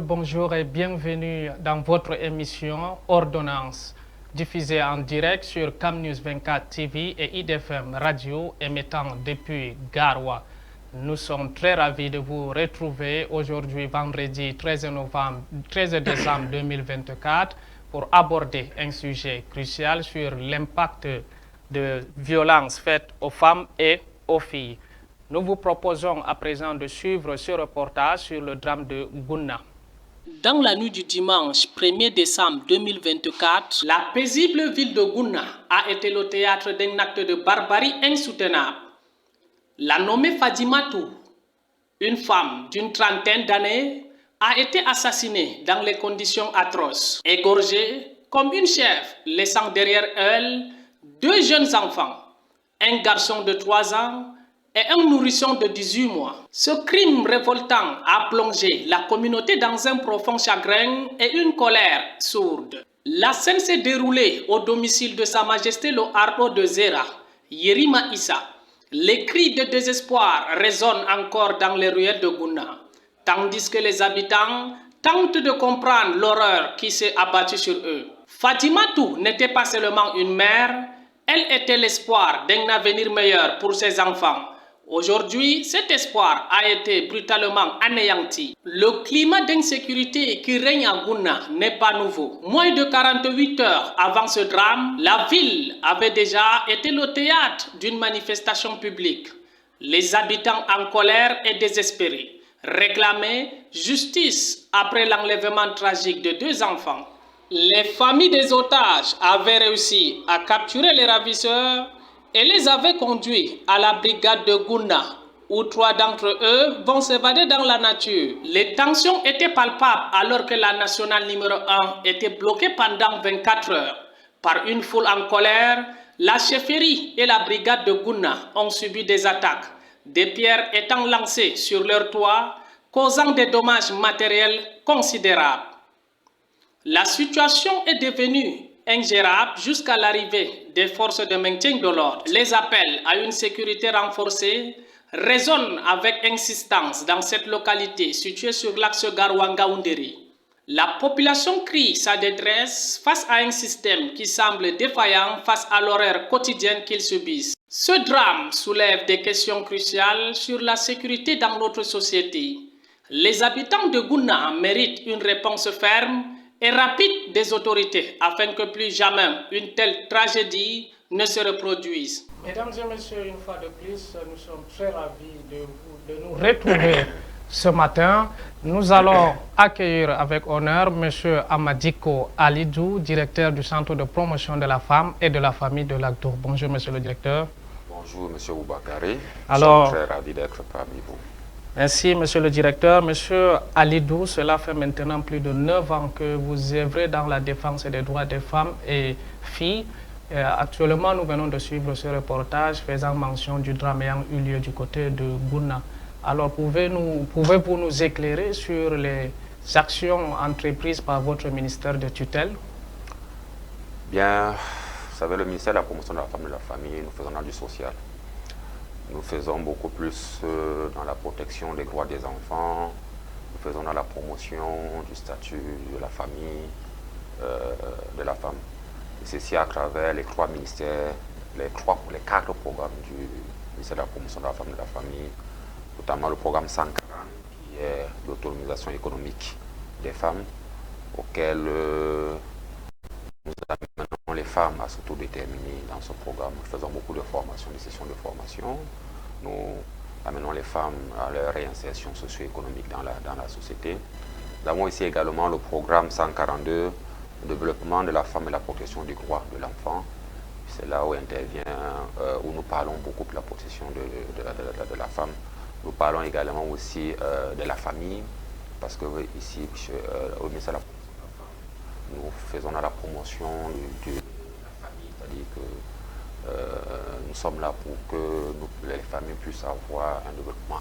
bonjour et bienvenue dans votre émission Ordonnance, diffusée en direct sur CamNews 24 TV et IDFM Radio émettant depuis Garoua. Nous sommes très ravis de vous retrouver aujourd'hui vendredi 13 décembre 2024 pour aborder un sujet crucial sur l'impact de violences faites aux femmes et aux filles. Nous vous proposons à présent de suivre ce reportage sur le drame de Gouna. Dans la nuit du dimanche 1er décembre 2024, la paisible ville de Gouna a été le théâtre d'un acte de barbarie insoutenable. La nommée Fadimatou, une femme d'une trentaine d'années, a été assassinée dans des conditions atroces, égorgée comme une chèvre, laissant derrière elle deux jeunes enfants, un garçon de 3 ans et un nourrisson de 18 mois. Ce crime révoltant a plongé la communauté dans un profond chagrin et une colère sourde. La scène s'est déroulée au domicile de Sa Majesté le Ardo de Zera, Yerima Issa. Les cris de désespoir résonnent encore dans les ruelles de Gouna, tandis que les habitants tentent de comprendre l'horreur qui s'est abattue sur eux. Fadimatou n'était pas seulement une mère, elle était l'espoir d'un avenir meilleur pour ses enfants. Aujourd'hui, cet espoir a été brutalement anéanti. Le climat d'insécurité qui règne à Gouna n'est pas nouveau. Moins de 48 heures avant ce drame, la ville avait déjà été le théâtre d'une manifestation publique. Les habitants en colère et désespérés réclamaient justice après l'enlèvement tragique de 2 enfants. Les familles des otages avaient réussi à capturer les ravisseurs et les avaient conduits à la brigade de Gouna, où 3 d'entre eux vont s'évader dans la nature. Les tensions étaient palpables alors que la nationale numéro 1 était bloquée pendant 24 heures. Par une foule en colère, la chefferie et la brigade de Gouna ont subi des attaques, des pierres étant lancées sur leur toit, causant des dommages matériels considérables. La situation est devenue ingérable jusqu'à l'arrivée des forces de maintien de l'ordre. Les appels à une sécurité renforcée résonnent avec insistance dans cette localité située sur l'axe Garouanga-Oundéry. La population crie sa détresse face à un système qui semble défaillant face à l'horreur quotidienne qu'ils subissent. Ce drame soulève des questions cruciales sur la sécurité dans notre société. Les habitants de Gouna méritent une réponse ferme et rapide des autorités afin que plus jamais une telle tragédie ne se reproduise. Mesdames et messieurs, une fois de plus, nous sommes très ravis de nous retrouver ce matin. Nous allons accueillir avec honneur M. Amadiko Alidou, directeur du Centre de promotion de la femme et de la famille de Lagdour. Bonjour, monsieur le directeur. Bonjour, monsieur Oubakari. Alors, nous sommes très ravis d'être parmi vous. Merci, monsieur le directeur. Monsieur Alidou, cela fait maintenant plus de 9 ans que vous œuvrez dans la défense des droits des femmes et filles. Actuellement, nous venons de suivre ce reportage faisant mention du drame ayant eu lieu du côté de Gouna. Alors, pouvez-vous nous éclairer sur les actions entreprises par votre ministère de tutelle? Bien, vous savez, le ministère de la promotion de la femme et de la famille, nous faisons dans du social. Nous faisons beaucoup plus dans la protection des droits des enfants, nous faisons dans la promotion du statut de la famille, de la femme. Et ceci à travers les 3 ministères, les 4 programmes du ministère de la promotion de la femme et de la famille, notamment le programme 140 qui est l'autonomisation économique des femmes, auquel nous amenons les femmes à s'autodéterminer dans ce programme. Nous faisons beaucoup de formations, des sessions de formation. Nous amenons les femmes à leur réinsertion socio-économique dans la société. Nous avons ici également le programme 142, le développement de la femme et la protection des droits de l'enfant. C'est là où où nous parlons beaucoup de la protection de la femme. Nous parlons également aussi de la famille, parce que ici, au ministère de la promotion de la femme, nous faisons dans la promotion de la famille, c'est-à-dire que nous sommes là pour que les familles puissent avoir un développement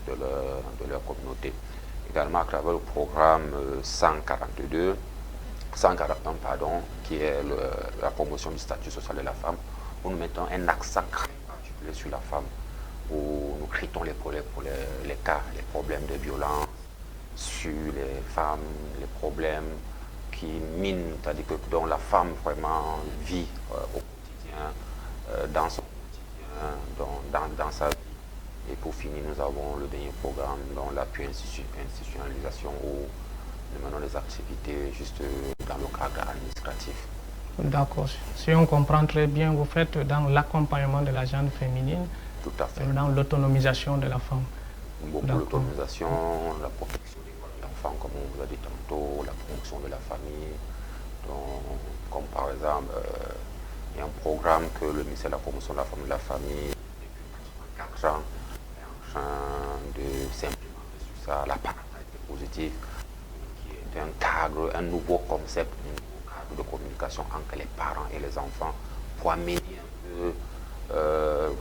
de leur communauté. Également à travers le programme 141, pardon, qui est la promotion du statut social de la femme, où nous mettons un accent particulier sur la femme. où nous traitons les cas, les problèmes de violence sur les femmes, les problèmes qui minent, c'est-à-dire que dont la femme vraiment vit au quotidien, dans son quotidien, dans sa vie. Et pour finir, nous avons le dernier programme dans l'appui institutionnalisation où nous menons des activités juste dans le cadre administratif. D'accord. Si on comprend très bien, vous faites dans l'accompagnement de la gente féminine, tout à fait, dans l'autonomisation de la femme. Beaucoup l'autonomisation, la protection des enfants, comme on vous a dit tantôt, la promotion de la famille. Donc, comme par exemple, il y a un programme que le ministère de la promotion de la femme et de la famille, depuis 4 ans, est en train de s'implémenter sur ça, la parentalité positive, qui est un cadre, un nouveau concept, un nouveau cadre de communication entre les parents et les enfants pour amener un peu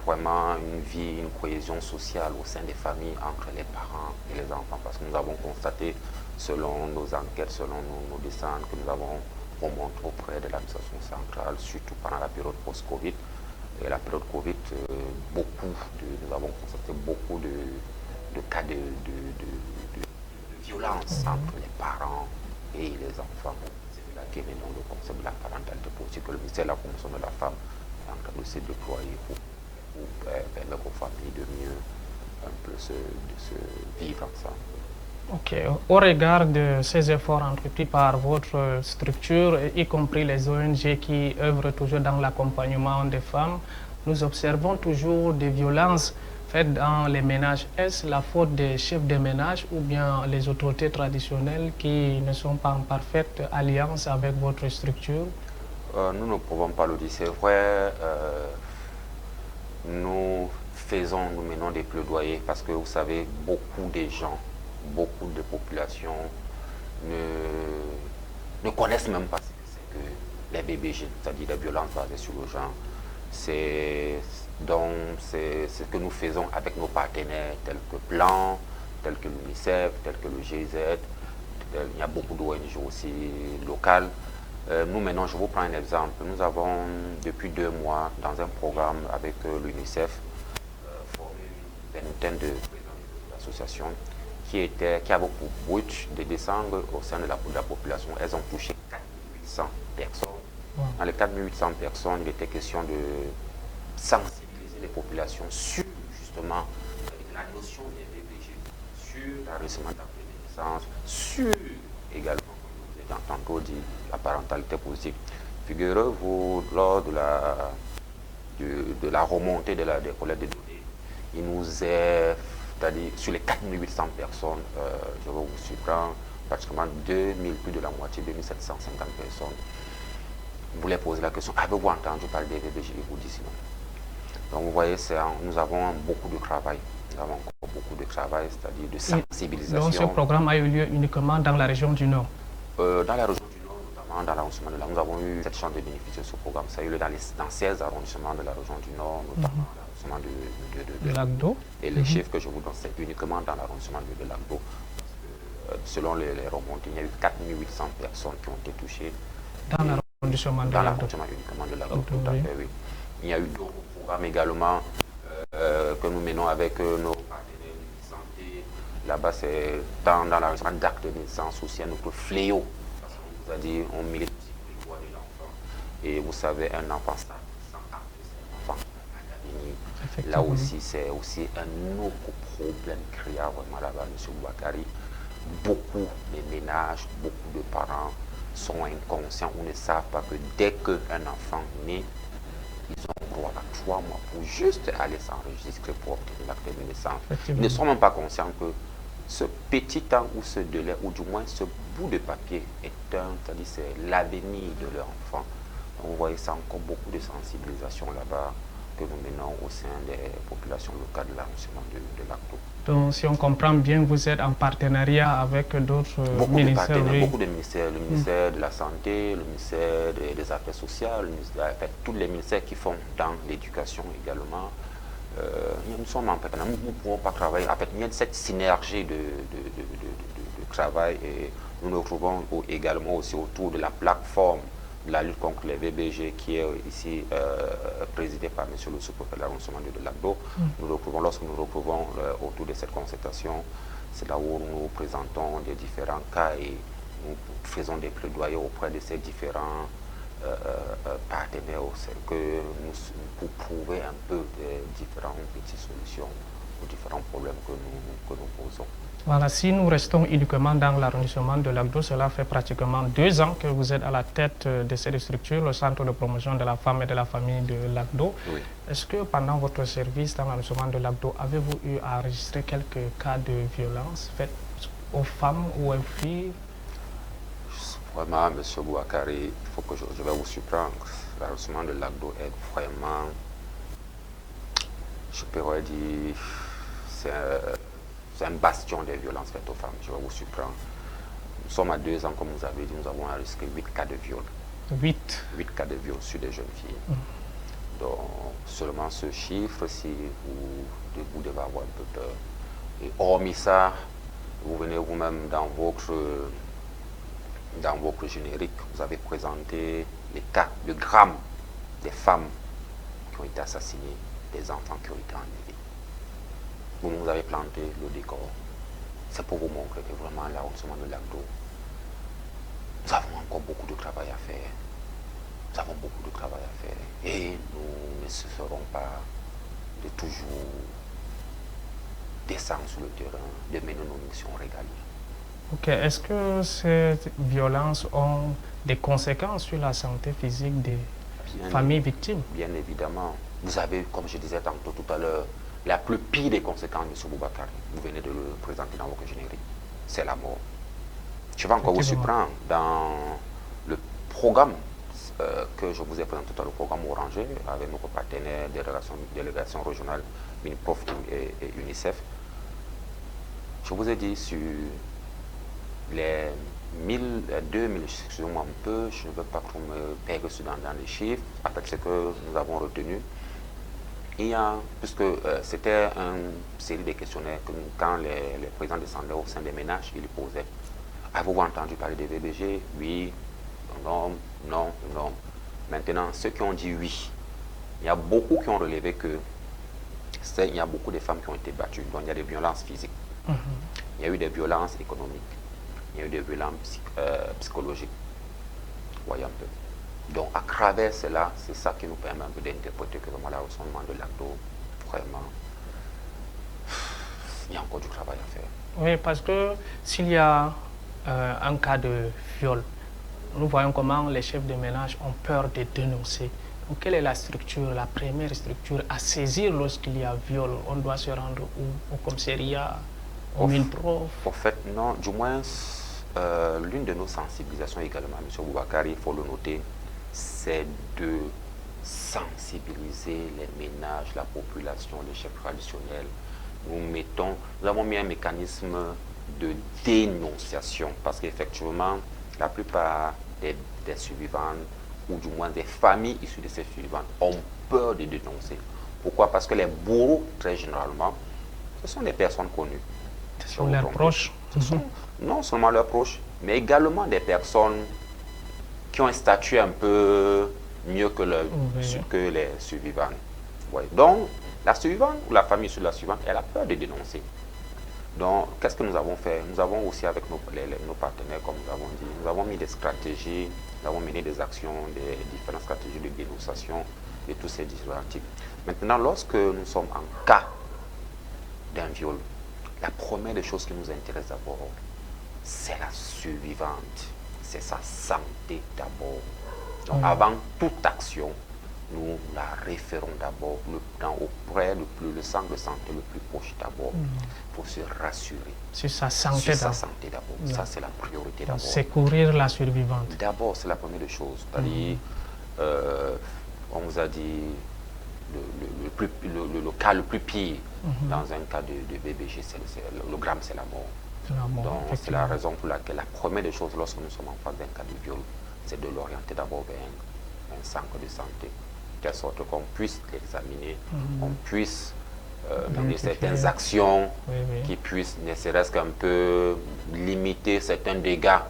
vraiment une vie, une cohésion sociale au sein des familles entre les parents et les enfants, parce que nous avons constaté, selon nos enquêtes, selon nos descentes que nous avons remonté auprès de l'administration centrale, surtout pendant la période post-Covid. Et la période Covid, nous avons constaté beaucoup de cas de violence entre les parents et les enfants. C'est là qu'est né dans le concept de la parentalité positive, que le ministère de la promotion de la femme est en train de se déployer pour permettre aux familles de mieux un peu se vivre ensemble. Ok. Au regard de ces efforts entrepris par votre structure, y compris les ONG qui œuvrent toujours dans l'accompagnement des femmes, nous observons toujours des violences faites dans les ménages. Est-ce la faute des chefs de ménage ou bien les autorités traditionnelles qui ne sont pas en parfaite alliance avec votre structure? Nous ne pouvons pas le dire, c'est vrai. Nous menons des plaidoyers parce que vous savez, beaucoup de gens, beaucoup de populations ne connaissent même pas ce que c'est que les BBG, c'est-à-dire les violences basées sur le genre. C'est ce que nous faisons avec nos partenaires tels que Plan, tels que l'UNICEF, tels que le GIZ. Il y a beaucoup d'ONG aussi locales. Nous maintenant, je vous prends un exemple. Nous avons depuis 2 mois dans un programme avec l'UNICEF formé une vingtaine d'associations qui avaient pour but de descendre au sein de la population. Elles ont touché 4800 personnes. Dans les 4800 personnes, il était question de sensibiliser les populations sur justement la notion des BBG, sur l'enregistrement de la naissance, sur également, comme vous avez tantôt dit, la parentalité positive. Figurez-vous, lors de la remontée des collectes de données, il nous est, c'est-à-dire sur les 4800 personnes, je vais vous surprendre, pratiquement 2000, plus de la moitié, 2750 personnes, vous les posez la question, avez-vous entendu parler des BBG? Ils vous disent non. Donc vous voyez, nous avons beaucoup de travail. Nous avons encore beaucoup de travail, c'est-à-dire de sensibilisation. Donc ce programme a eu lieu uniquement dans la région du Nord? Dans la région du Nord, notamment dans l'arrondissement de la... Nous avons eu cette chance de bénéficier de ce programme. Ça a eu lieu dans 16 arrondissements de la région du Nord, notamment l'arrondissement de Lac-d'Eau. Et les chiffres que je vous donne, c'est uniquement dans l'arrondissement de Lac-d'Eau. Selon les remontées, il y a eu 4800 personnes qui ont été touchées. Dans l'arrondissement de Lac-d'Eau. Uniquement de Lac-d'Eau, tout à fait, oui. Il y a eu d'autres programmes également que nous menons avec nos partenaires de santé. Là-bas, c'est dans l'arrondissement d'actes de naissance aussi, notre fléau. Parce qu'on vous a dit, on milite aussi pour les droits de l'enfant. Et vous savez, un enfant sans acte, c'est un enfant académique. Là aussi, c'est aussi un autre problème criard vraiment là-bas, M. Bouakari. Beaucoup de ménages, beaucoup de parents sont inconscients ou ne savent pas que dès qu'un enfant naît, ils ont droit à 3 mois pour juste aller s'enregistrer pour obtenir l'acte de naissance. Ils ne sont même pas conscients que ce petit temps ou ce délai, ou du moins ce bout de papier est c'est-à-dire c'est l'avenir de leur enfant. Donc vous voyez, c'est encore beaucoup de sensibilisation là-bas que nous menons au sein des populations locales de l'arrondissement de Lac-d'Eau. Donc, si on comprend bien, vous êtes en partenariat avec d'autres ministères. Beaucoup de ministères, le ministère de la Santé, le ministère des Affaires sociales, tous les ministères qui font dans l'éducation également. Nous sommes en partenariat, nous ne pouvons pas travailler. En fait, il y a cette synergie de travail et nous nous retrouvons également aussi autour de la plateforme la lutte contre les VBG qui est ici présidée par M. le sous-préfet de l'arrondissement de Lac-d'Eau. Lorsque nous retrouvons autour de cette concertation, c'est là où nous présentons les différents cas et nous faisons des plaidoyers auprès de ces différents partenaires pour trouver un peu des différentes petites solutions aux différents problèmes que nous posons. Voilà, si nous restons uniquement dans l'arrondissement de Lac-d'Eau, cela fait pratiquement 2 ans que vous êtes à la tête de cette structure, le Centre de promotion de la femme et de la famille de Lac-d'Eau. Oui. Est-ce que pendant votre service dans l'arrondissement de Lac-d'Eau, avez-vous eu à enregistrer quelques cas de violence faites aux femmes ou aux filles? Vraiment, M. Bouakari, il faut que je vais vous surprendre. L'arrondissement de Lac-d'Eau est vraiment, je pourrais dire, c'est un bastion des violences faites aux femmes. Je vais vous surprendre. Nous sommes à 2 ans, comme vous avez dit, nous avons enregistré 8 cas de viol. 8 cas de viol sur des jeunes filles. Donc, seulement ce chiffre, si vous devez avoir un peu peur. Et hormis ça, vous venez vous-même dans votre générique, vous avez présenté les cas de grammes des femmes qui ont été assassinées, des enfants qui ont été enlevés. Vous nous avez planté le décor. C'est pour vous montrer que vraiment l'arrondissement de Lac-d'Eau, nous avons encore beaucoup de travail à faire. Nous avons beaucoup de travail à faire. Et nous ne cesserons pas de toujours descendre sur le terrain, de mener nos missions régaliennes. Ok, est-ce que ces violences ont des conséquences sur la santé physique des familles victimes? Bien évidemment. Vous avez, comme je disais tantôt tout à l'heure, la plus pire des conséquences, M. Bouakari, vous venez de le présenter dans votre générique, c'est la mort. Je vais encore vous surprendre dans le programme que je vous ai présenté tout à l'heure, le programme Oranger, avec nos partenaires, délégation régionale, MINPROF et UNICEF. Je vous ai dit sur les 2000, excusez-moi un peu, je ne veux pas trop me perdre dans les chiffres, avec ce que nous avons retenu. Il y a, puisque c'était une série de questionnaires que quand les présidents descendaient au sein des ménages, ils posaient. Avez-vous entendu parler des VBG? Oui, non, non, non. Maintenant, ceux qui ont dit oui, il y a beaucoup qui ont relevé que il y a beaucoup de femmes qui ont été battues. Donc il y a des violences physiques, il y a eu des violences économiques, il y a eu des violences psychologiques. Voyez un peu. Donc, à travers cela, c'est ça qui nous permet un peu d'interpréter que vraiment l'arrondissement de Lac-d'Eau, vraiment, il y a encore du travail à faire. Oui, parce que s'il y a un cas de viol, nous voyons comment les chefs de ménage ont peur de dénoncer. Donc, quelle est la structure, la première structure à saisir lorsqu'il y a viol? On doit se rendre où? Au commissariat, au MINPROF? En fait, non, du moins, l'une de nos sensibilisations également, M. Bouakari, il faut le noter, c'est de sensibiliser les ménages, la population, les chefs traditionnels. Nous avons mis un mécanisme de dénonciation parce qu'effectivement, la plupart des survivantes, ou du moins des familles issues de ces survivantes, ont peur de dénoncer. Pourquoi? Parce que les bourreaux, très généralement, ce sont des personnes connues. Ce sont leurs proches. Ce sont non seulement leurs proches, mais également des personnes qui ont un statut un peu mieux que les survivants. Ouais. Donc, la survivante ou la famille sur la survivante, elle a peur de dénoncer. Donc, qu'est-ce que nous avons fait? Nous avons aussi, avec nos partenaires, comme nous avons dit, nous avons mis des stratégies, nous avons mené des actions, des différentes stratégies de dénonciation de tous ces différents types. Maintenant, lorsque nous sommes en cas d'un viol, la première des choses qui nous intéresse d'abord, c'est la survivante. C'est sa santé d'abord. Donc, avant toute action, nous la référons d'abord auprès le centre de santé le plus proche d'abord. Pour se rassurer. Sur sa santé d'abord. Ça, c'est la priorité d'abord. Secourir la survivante. D'abord, c'est la première des choses. C'est-à-dire, on vous a dit, le cas le plus pire dans un cas de VBG, le gramme, c'est la mort. Donc, c'est la raison pour laquelle la première des choses, lorsque nous sommes en face d'un cas de viol, c'est de l'orienter d'abord vers un centre de santé, de telle sorte qu'on puisse l'examiner, qu'on puisse mener certaines actions qui puissent ne serait-ce qu'un peu limiter certains dégâts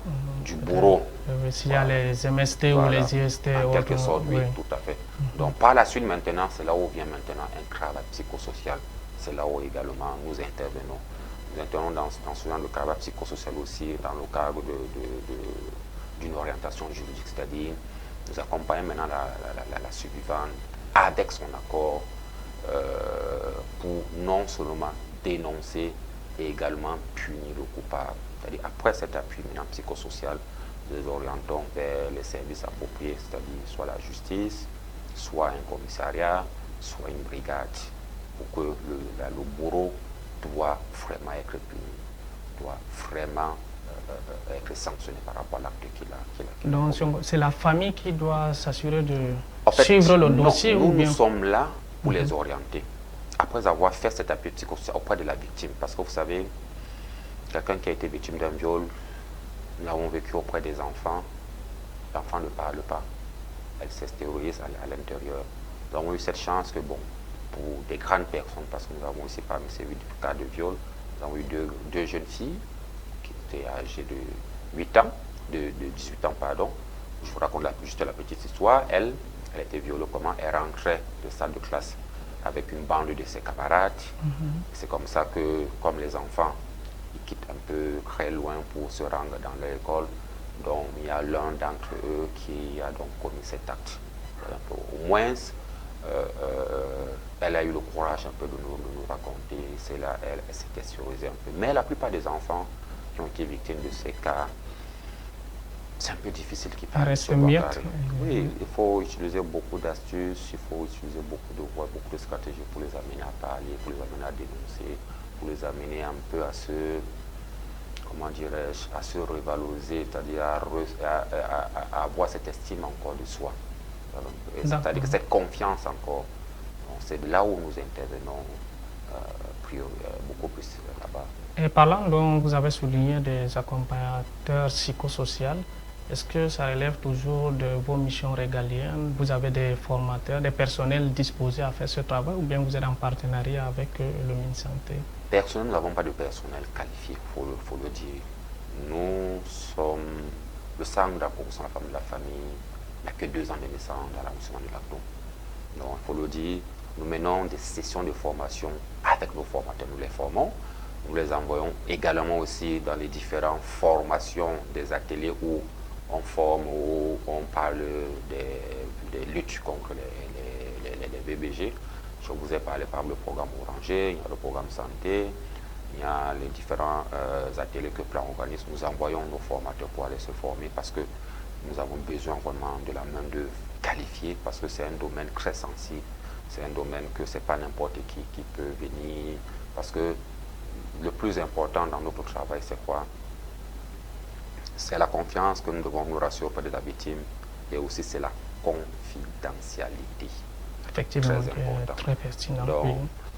du bourreau S'il y a les MST ou les IST. En quelque sorte, oui, tout à fait. Donc par la suite maintenant, c'est là où vient maintenant un travail psychosocial. C'est là où également nous intervenons. Nous intervenons dans ce genre de travail psychosocial aussi, dans le cadre d'une orientation juridique, c'est-à-dire nous accompagnons maintenant la survivante avec son accord pour non seulement dénoncer et également punir le coupable. C'est-à-dire après cet appui maintenant psychosocial, nous les orientons vers les services appropriés, c'est-à-dire soit la justice, soit un commissariat, soit une brigade, pour que le bourreau doit vraiment être puni, doit vraiment être sanctionné par rapport à l'acte qu'il a. Donc c'est la famille qui doit s'assurer de suivre le dossier ou bien... Nous sommes là pour les orienter, après avoir fait cet appui psychosocial auprès de la victime. Parce que vous savez, quelqu'un qui a été victime d'un viol, nous l'avons vécu auprès des enfants, l'enfant ne parle pas, elle s'extériorise à l'intérieur. Nous avons eu cette chance que, bon, pour des grandes personnes, parce que nous avons aussi parmi ces cas de viol, nous avons eu deux jeunes filles qui étaient âgées de 8 ans, de 18 ans, pardon. Je vous raconte juste la petite histoire. Elle était violée comment? Elle rentrait de salle de classe avec une bande de ses camarades. C'est comme ça que, comme les enfants, ils quittent un peu très loin pour se rendre dans l'école. Donc, il y a l'un d'entre eux qui a donc commis cet acte. Au moins, elle a eu le courage un peu de nous raconter. C'est là, elle s'est extériorisée un peu. Mais la plupart des enfants qui ont été victimes de ces cas, c'est un peu difficile qu'ils parlent. Oui, il faut utiliser beaucoup d'astuces, il faut utiliser beaucoup de voies, beaucoup de stratégies pour les amener à parler, pour les amener à dénoncer, pour les amener un peu à se, comment dirais-je, à se revaloriser, c'est-à-dire à avoir cette estime encore de soi. C'est-à-dire que cette confiance encore. C'est là où nous intervenons beaucoup plus là-bas. Et parlant donc, vous avez souligné des accompagnateurs psychosociaux. Est-ce que ça relève toujours de vos missions régaliennes? Vous avez des formateurs, des personnels disposés à faire ce travail ou bien vous êtes en partenariat avec le ministère de la Santé? Personnellement, nous n'avons pas de personnel qualifié, il faut le dire. Nous sommes le centre d'accompagnement de la femme de la famille. Il n'y a que 2 ans de naissance dans l'arrondissement de Lacto. Donc, il faut le dire, nous menons des sessions de formation avec nos formateurs. Nous les formons. Nous les envoyons également aussi dans les différentes formations des ateliers où on forme, où on parle des luttes contre les VBG. Je vous ai parlé par le programme Oranger, il y a le programme Santé, il y a les différents ateliers que Plan organise. Nous envoyons nos formateurs pour aller se former parce que nous avons besoin vraiment de la main-d'œuvre qualifiée parce que c'est un domaine très sensible. C'est un domaine que ce n'est pas n'importe qui peut venir. Parce que le plus important dans notre travail, c'est quoi? C'est la confiance que nous devons nous rassurer auprès de la victime et aussi c'est la confidentialité. Effectivement, très important. Très pertinent. Donc, Oui.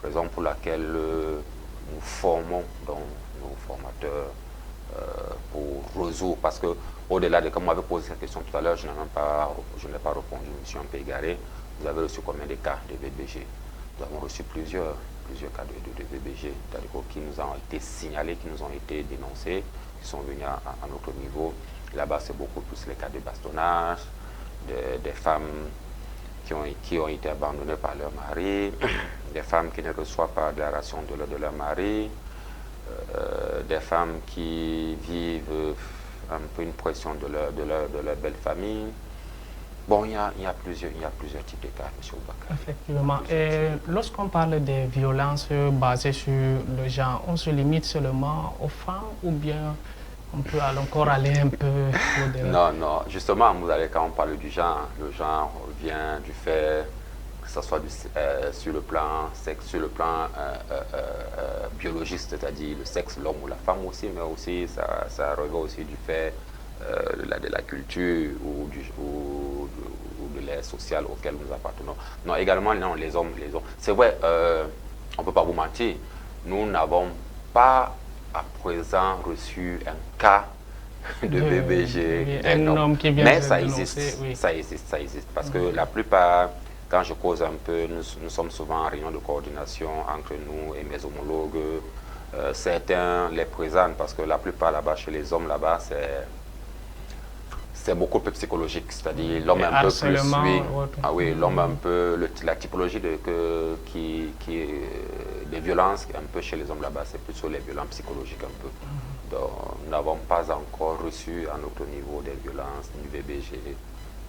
raison pour laquelle nous formons donc, nos formateurs pour résoudre, parce que au-delà de, comme vous m'avez posé cette question tout à l'heure, je n'ai pas répondu, je me suis un peu égaré. Vous avez reçu combien de cas de VBG? Nous avons reçu plusieurs cas de VBG, c'est-à-dire qui nous ont été signalés, qui nous ont été dénoncés, qui sont venus à notre niveau. Là-bas, c'est beaucoup plus les cas de bastonnage, des femmes qui ont été abandonnées par leur mari, des femmes qui ne reçoivent pas de la ration de leur mari, des femmes qui vivent un peu une pression de leur belle famille. Bon, il y a plusieurs types de cas, M. Oubaka. Effectivement. Et lorsqu'on parle des violences basées sur le genre, on se limite seulement aux femmes ou bien on peut encore aller un peu au-delà? Non, justement, quand on parle du genre, le genre vient du fait que ce soit sur le plan biologique, c'est-à-dire le sexe, l'homme ou la femme aussi, mais aussi ça revient aussi du fait de la culture ou de l'ère sociale auquel nous appartenons. Non, également, non, les hommes. C'est vrai, on ne peut pas vous mentir, nous n'avons pas à présent reçu un cas de VBG d'un homme. Mais ça existe, oui. ça existe. Parce que la plupart, quand je cause un peu, nous sommes souvent en réunion de coordination entre nous et mes homologues. Certains les présentent parce que la plupart là-bas, chez les hommes là-bas, C'est beaucoup plus psychologique, c'est-à-dire l'homme un peu plus, oui, ah oui, l'homme un peu, la typologie des violences un peu chez les hommes là-bas, c'est plutôt les violences psychologiques un peu. Donc, nous n'avons pas encore reçu à notre niveau des violences du VBG,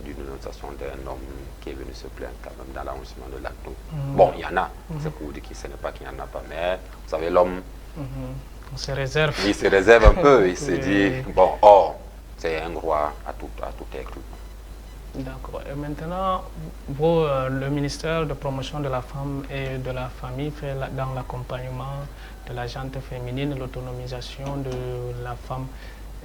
d'une dénonciation d'un homme qui est venu se plaindre quand même dans l'arrondissement de Lagdo. Bon, il y en a, c'est pour dire que ce n'est pas qu'il n'y en a pas, mais vous savez, l'homme, on se réserve. Il se réserve un peu, il se dit, bon, c'est un droit à tout inclus. D'accord. Et maintenant, vous, le ministère de promotion de la femme et de la famille fait dans l'accompagnement de la gente féminine, l'autonomisation de la femme.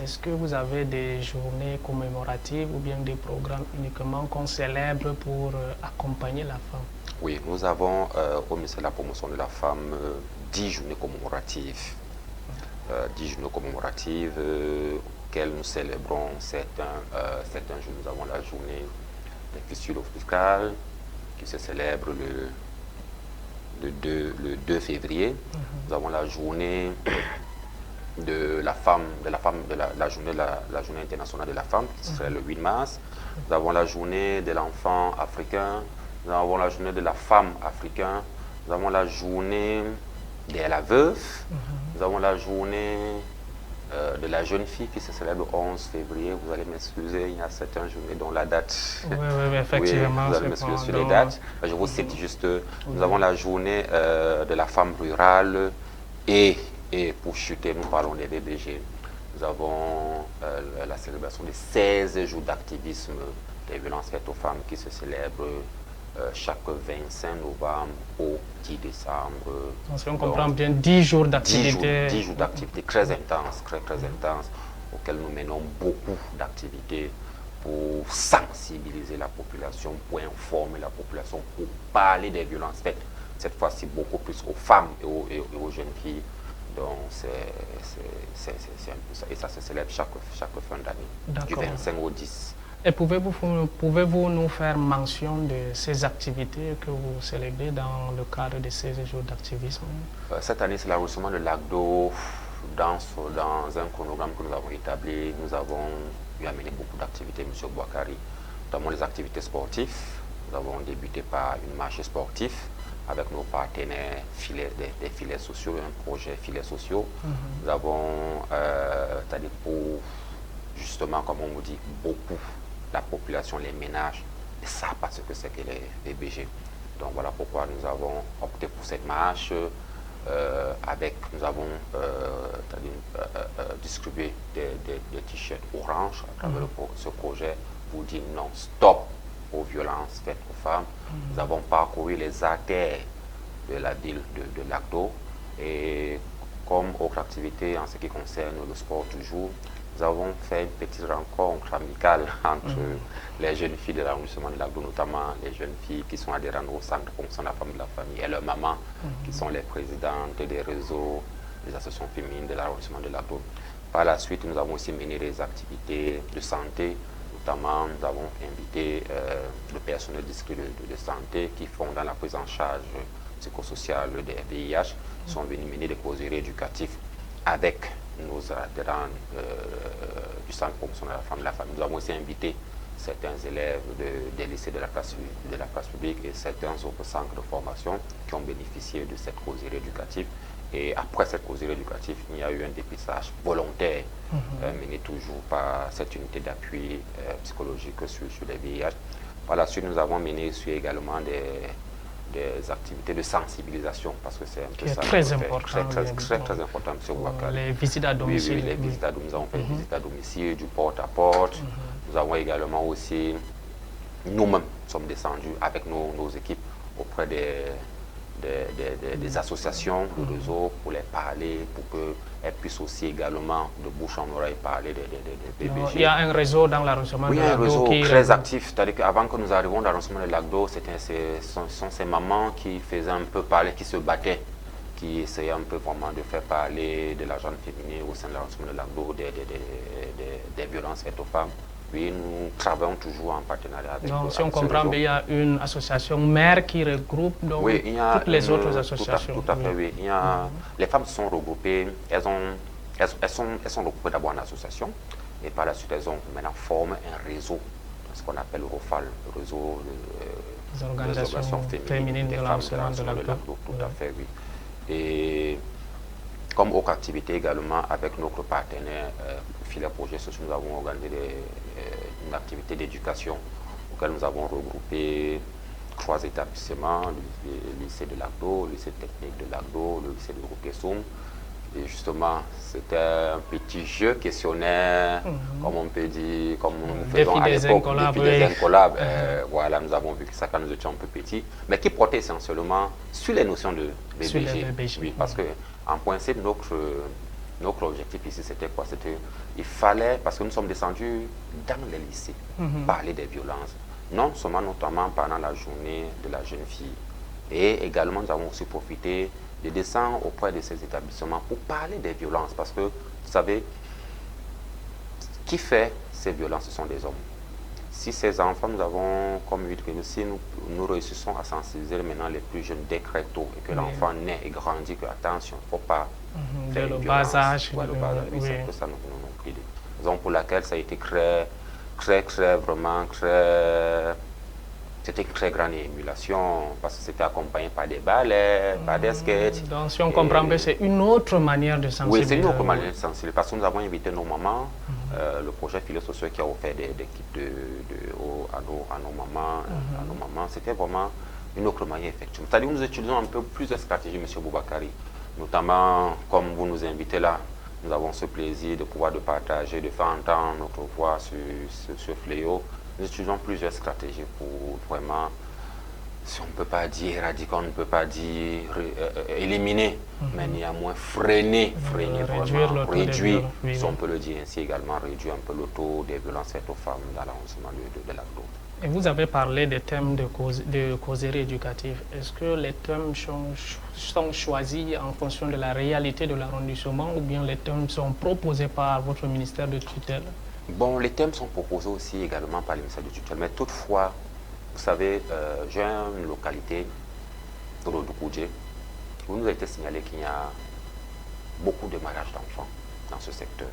Est-ce que vous avez des journées commémoratives ou bien des programmes uniquement qu'on célèbre pour accompagner la femme? Oui, nous avons au ministère de la promotion de la femme 10 journées commémoratives. 10 journées commémoratives auxquelles nous célébrons certains jours. Nous avons la journée des fistules fiscales qui se célèbre le 2 février. Nous avons la journée de la journée internationale de la femme qui serait le 8 mars. Nous avons la journée de l'enfant africain. Nous avons la journée de la femme africaine. Nous avons la journée de la veuve. Nous avons la journée de la jeune fille qui se célèbre le 11 février. Vous allez m'excuser, il y a certaines journées dont la date... Oui, effectivement. Oui, vous allez m'excuser sur les dates. Je vous cite juste. Nous avons la journée de la femme rurale et pour chuter, nous parlons des VBG. Nous avons la célébration des 16 jours d'activisme des violences faites aux femmes qui se célèbrent chaque 25 novembre au 10 décembre. Donc, si on comprend bien, 10 jours d'activité. 10 jours d'activité très intenses, très intenses, auxquelles nous menons beaucoup d'activités pour sensibiliser la population, pour informer la population, pour parler des violences faites, cette fois-ci beaucoup plus aux femmes et aux jeunes filles. Donc c'est un peu ça. Et ça se célèbre chaque fin d'année, du 25 au 10. Et pouvez-vous nous faire mention de ces activités que vous célébrez dans le cadre de ces jours d'activisme? Cette année, c'est l'arrondissement de Lagdo. Dans un chronogramme que nous avons établi, nous avons eu à mener beaucoup d'activités, M. Bouakari, notamment les activités sportives. Nous avons débuté par une marche sportive avec nos partenaires des filets sociaux, un projet filets sociaux. Nous avons, c'est-à-dire pour justement, comme on vous dit, beaucoup la population, les ménages, ne savent pas ce que c'est que les VBG. Donc voilà pourquoi nous avons opté pour cette marche. Nous avons distribué des t-shirts orange à travers ce projet pour dire non stop aux violences faites aux femmes. Nous avons parcouru les artères de la ville de Lagdo et comme autre activité en ce qui concerne le sport toujours, nous avons fait une petite rencontre amicale entre les jeunes filles de l'arrondissement de Lagdo, notamment les jeunes filles qui sont adhérentes au centre de promotion de la femme et de la famille et leurs mamans, qui sont les présidentes des réseaux, des associations féminines de l'arrondissement de Lagdo. Par la suite, nous avons aussi mené des activités de santé, notamment nous avons invité le personnel district de santé qui font dans la prise en charge psychosociale des VIH, sont venus mener des causeries éducatives avec nos adhérents du centre de promotion de la femme et de la famille. Nous avons aussi invité certains élèves des lycées de la place publique et certains autres centres de formation qui ont bénéficié de cette causerie éducative. Et après cette causerie éducative, il y a eu un dépistage volontaire mené toujours par cette unité d'appui psychologique sur les VIH. Par la suite, nous avons mené également des activités de sensibilisation parce que c'est un peu ça très important, très important, M. Bouakari. Les visites à domicile. Oui, les visites à domicile. Nous avons fait des visites à domicile, du porte-à-porte. Nous avons également aussi, nous-mêmes sommes descendus avec nos équipes auprès des associations de réseau pour les parler, pour qu'elles puissent aussi également de bouche en oreille parler des VBG. Il y a un réseau dans l'arrondissement de Lagdo. Oui, un réseau très actif. C'est-à-dire qu'avant que nous arrivions dans l'arrondissement de Lagdo, ce sont ces mamans qui faisaient un peu parler, qui se battaient, qui essayaient un peu vraiment de faire parler de la gente féminine au sein de l'arrondissement de Lagdo, des violences faites aux femmes. Oui, nous travaillons toujours en partenariat avec. Donc, si on comprend bien, il y a une association mère qui regroupe donc, toutes les autres associations. Tout à fait, oui. Les femmes sont regroupées, elles sont regroupées d'abord en association. Et par la suite, elles ont maintenant formé un réseau, ce qu'on appelle ROFAL, le réseau des organisations féminines des de femmes l'enseignement de l'ACDO. Tout à fait, oui. Et comme autre activité également, avec notre partenaire Filet Projet Social, nous avons organisé une activité d'éducation auquel nous avons regroupé 3 établissements, le lycée de l'ACDO, le lycée technique de l'ACDO, le lycée de Roukessoum. Et justement, c'était un petit jeu questionnaire, comme on peut dire, comme nous faisons à l'époque, défi des incollables. Voilà, nous avons vu que ça quand nous étions un peu petits, mais qui portait essentiellement sur les notions de BBG. Oui, parce que en principe, notre objectif ici, c'était quoi? C'était, il fallait, parce que nous sommes descendus dans les lycées, parler des violences, non seulement notamment pendant la journée de la jeune fille, et également nous avons aussi profité de descendre auprès de ces établissements pour parler des violences, parce que, vous savez, qui fait ces violences, ce sont des hommes. Si ces enfants, nous avons comme but que si nous réussissons à sensibiliser maintenant les plus jeunes dès très tôt, et que l'enfant naît et grandit, que attention, il ne faut pas faire une violence. Bas âge. C'est un peu ça notre idée. Raison pour laquelle ça a été c'était une très grande émulation, parce que c'était accompagné par des ballets, par des sketchs. Donc si on comprend bien, c'est une autre manière de sensibiliser. Oui, c'est une autre manière de sensibiliser, parce que nous avons invité nos mamans, le projet Filet Social qui a offert des kits à nos mamans, c'était vraiment une autre manière effectivement. C'est-à-dire que nous utilisons un peu plusieurs stratégies, M. Boubakari, notamment comme vous nous invitez là, nous avons ce plaisir de pouvoir partager, de faire entendre notre voix sur ce fléau. Nous utilisons plusieurs stratégies pour vraiment, si on ne peut pas dire éradiquer, on ne peut pas dire éliminer, mais néanmoins freiner réduire, si on peut le dire ainsi également, réduire un peu le taux des violences faites aux femmes dans l'enseignement de l'ACDO. Et vous avez parlé des thèmes de causerie éducative. Est-ce que les thèmes sont choisis en fonction de la réalité de l'arrondissement ou bien les thèmes sont proposés par votre ministère de tutelle? Bon, les thèmes sont proposés aussi également par le ministère de tutelle, mais toutefois, vous savez, j'ai une localité, Rodoukoudje, où il nous a été signalé qu'il y a beaucoup de mariages d'enfants dans ce secteur.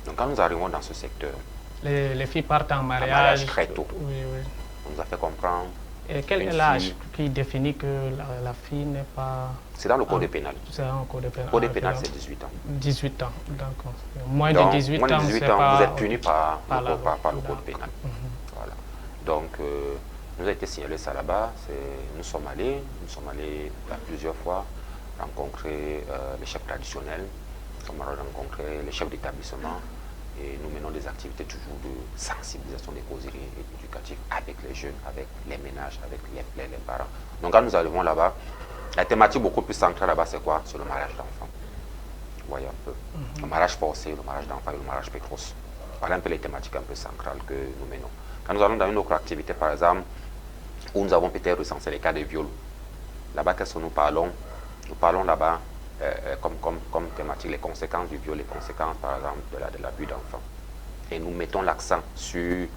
Donc quand nous arrivons dans ce secteur, les filles partent en mariage très tôt. Oui. On nous a fait comprendre. Et quel est l'âge qui définit que la fille n'est pas... C'est dans le code pénal. C'est dans le code pénal. Le code pénal, c'est 18 ans. 18 ans, d'accord. Moins de 18 ans, vous êtes puni par le code pénal. Voilà. Donc, nous a été signalé ça là-bas. Nous sommes allés plusieurs fois rencontrer les chefs traditionnels, nous sommes allés rencontrer les chefs d'établissement. Et nous menons des activités toujours de sensibilisation des causeries éducatives avec les jeunes, avec les ménages, avec les parents. Donc quand nous arrivons là-bas, la thématique beaucoup plus centrale là-bas, c'est quoi? C'est le mariage d'enfants. Vous voyez un peu. Le mariage forcé, le mariage d'enfants et le mariage précoce. Voilà un peu les thématiques un peu centrales que nous menons. Quand nous allons dans une autre activité, par exemple, où nous avons peut-être recensé les cas de viol, là-bas, qu'est-ce que nous parlons? Nous parlons là-bas comme thématique les conséquences du viol, les conséquences par exemple de l'abus d'enfants. Et nous mettons l'accent sur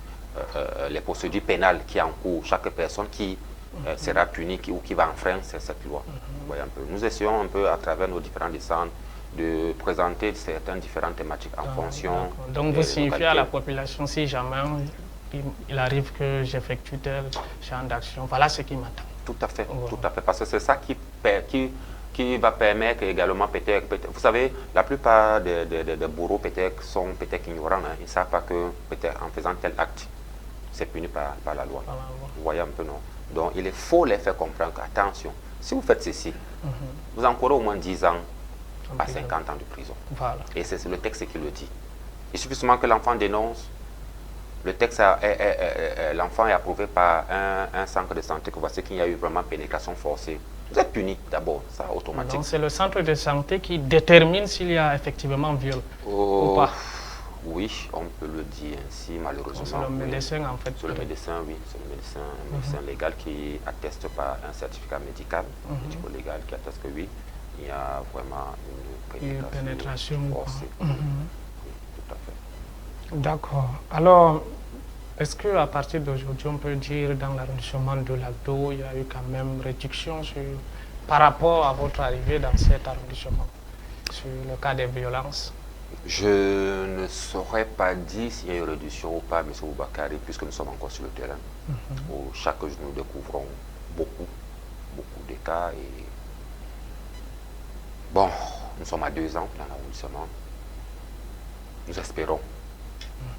les procédures pénales qui en cours, chaque personne qui sera punie ou qui va enfreindre cette loi. Vous voyez un peu. Nous essayons un peu à travers nos différents descentes de présenter certaines différentes thématiques en fonction. Donc vous signifiez à la population, si jamais il arrive que j'effectue tel champ d'action, voilà ce qui m'attend. Tout à fait, parce que c'est ça qui va permettre également peut-être, vous savez, la plupart des bourreaux peut-être sont peut-être ignorants, hein. Ils ne savent pas que peut-être en faisant tel acte, c'est puni par la loi. Vous voyez un peu, non? Donc il faut les faire comprendre qu'attention, si vous faites ceci, vous encourez au moins 10 ans à 50 ans de prison. Voilà. Et c'est le texte qui le dit. Il suffit seulement que l'enfant dénonce. Le texte, l'enfant est approuvé par un centre de santé que voici qu'il y a eu vraiment pénétration forcée. Vous êtes puni d'abord, ça automatique. Donc c'est le centre de santé qui détermine s'il y a effectivement viol ou pas. Oui, on peut le dire ainsi, malheureusement. C'est le médecin en fait. C'est le médecin, oui. C'est le médecin légal qui atteste par un certificat médical, médico-légal, qui atteste que oui, il y a vraiment une pénétration forcée. Oui, tout à fait. D'accord. Alors, est-ce qu'à partir d'aujourd'hui, on peut dire dans l'arrondissement de l'ACDO, il y a eu quand même réduction par rapport à votre arrivée dans cet arrondissement, sur le cas des violences? Je ne saurais pas dire s'il y a une réduction ou pas, M. Boubacarry, puisque nous sommes encore sur le terrain. Où chaque jour, nous découvrons beaucoup de cas. Et bon, nous sommes à 2 ans dans l'arrondissement. Nous espérons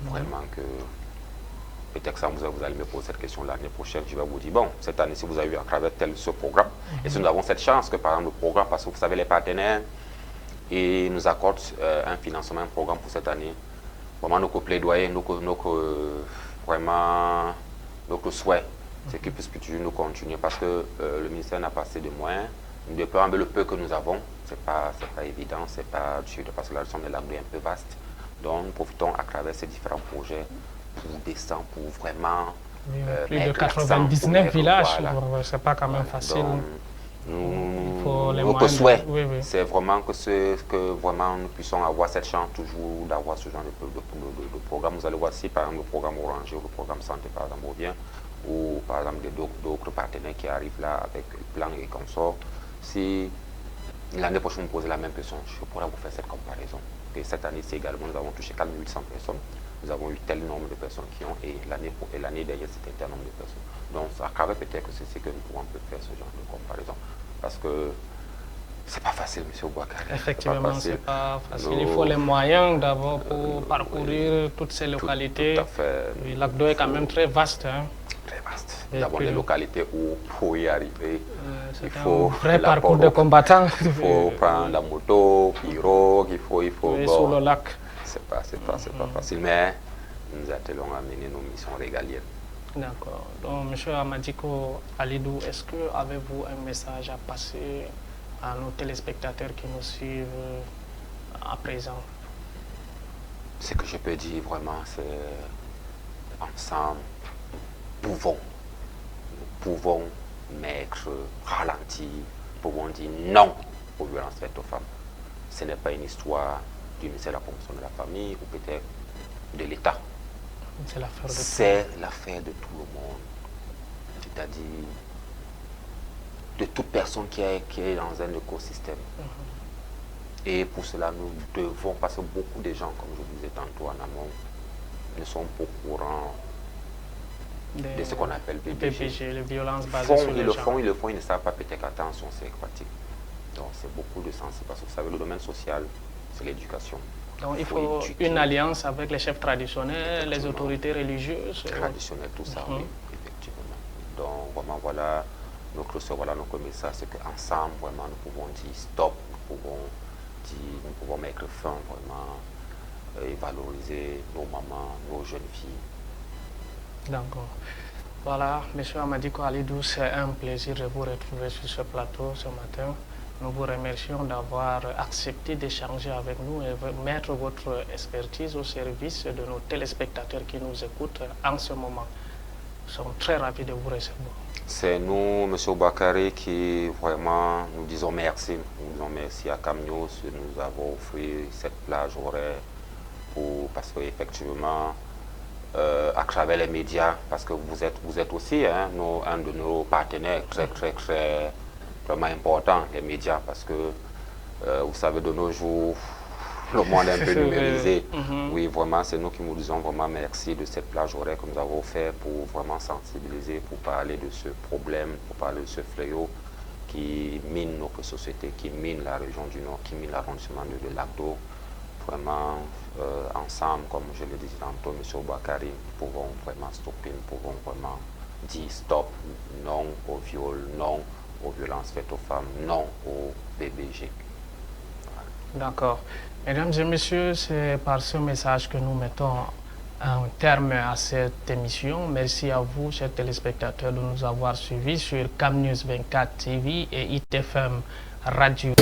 vraiment que, peut-être que ça, vous allez me poser cette question l'année prochaine. Je vais vous dire, bon, cette année, si vous avez eu à travers ce programme, et si nous avons cette chance que, par exemple, le programme, parce que vous savez, les partenaires, et nous accordent un financement, un programme pour cette année. Vraiment, notre plaidoyer, vraiment, notre souhait, c'est qu'ils puissent toujours nous continuer parce que le ministère n'a pas assez de moyens. Nous déployons le peu que nous avons, c'est pas évident, c'est pas dur parce que la région de l'Aglo est un peu vaste. Donc, nous profitons à travers ces différents projets pour descendre, pour vraiment. Plus de 99 villages, voilà. C'est pas quand même facile. Donc, notre souhait, c'est vraiment que vraiment nous puissions avoir cette chance toujours d'avoir ce genre de programme. Vous allez voir si par exemple le programme Oranger ou le programme Santé par exemple revient, ou par exemple d'autres partenaires qui arrivent là avec le plan et consorts. Si l'année prochaine vous posez la même question, je pourrais vous faire cette comparaison. Et cette année-ci également, nous avons touché 4800 personnes. Nous avons eu tel nombre de personnes qui ont, et l'année dernière, c'était tel nombre de personnes. Donc, à travers peut-être que c'est ce que nous pouvons faire ce genre de comparaison. Parce que c'est pas facile, M. Boubacarry. Effectivement, c'est pas facile. Il faut les moyens d'abord pour parcourir toutes ces localités. Tout à fait. L'Aglo est quand même très vaste. Hein. Très vaste. Nous avons des localités où, pour y arriver, il faut un vrai parcours de combattants. Il faut prendre la moto, pirogue, il faut sur le lac. C'est pas facile, mais nous attelons à mener nos missions régaliennes. D'accord. Donc, M. Amadiko Alidou, est-ce que avez-vous un message à passer à nos téléspectateurs qui nous suivent à présent? Ce que je peux dire vraiment, c'est ensemble, nous pouvons mettre ralenti, nous pouvons dire non aux violences faites aux femmes. Ce n'est pas une histoire du ministère de la promotion de la famille ou peut-être de l'État. C'est l'affaire de tout le monde. C'est-à-dire de toute personne qui est dans un écosystème. Et pour cela, nous devons, parce que beaucoup de gens, comme je vous disais tantôt en amont, ne sont pas au courant de ce qu'on appelle BBG. Les violences basées sur le font, ils ne savent pas peut-être attention, c'est aquatique. Donc c'est beaucoup de sens, parce que vous savez, le domaine social, c'est l'éducation. Donc il faut une alliance avec les chefs traditionnels, les autorités religieuses. Traditionnelles, tout ça, oui, effectivement. Donc vraiment, voilà, notre message, c'est qu'ensemble, vraiment, nous pouvons dire stop, nous pouvons mettre fin, vraiment, et valoriser nos mamans, nos jeunes filles. D'accord. Voilà, M. Amadiko Alidou, c'est un plaisir de vous retrouver sur ce plateau ce matin. Nous vous remercions d'avoir accepté d'échanger avec nous et mettre votre expertise au service de nos téléspectateurs qui nous écoutent en ce moment. Nous sommes très ravis de vous recevoir. C'est nous, M. Boubacarry, qui vraiment nous disons merci. Nous disons merci à Camnews de nous avoir offert cette plage horaire parce qu'effectivement, à travers les médias, parce que vous êtes aussi un de nos partenaires très vraiment important, les médias, parce que vous savez, de nos jours, le monde est un peu numérisé. Oui, vraiment, c'est nous qui nous disons vraiment merci de cette plage horaire que nous avons fait pour vraiment sensibiliser, pour parler de ce problème, pour parler de ce fléau qui mine notre société, qui mine la région du Nord, qui mine l'arrondissement de l'Aglo. Vraiment, ensemble, comme je le disais tantôt, M. Boubacarry, nous pouvons vraiment stopper, nous pouvons vraiment dire stop, non au viol, non aux violences faites aux femmes, non au BBG. Voilà. D'accord. Mesdames et messieurs, c'est par ce message que nous mettons un terme à cette émission. Merci à vous, chers téléspectateurs, de nous avoir suivis sur Camnews 24 TV et ITFM Radio.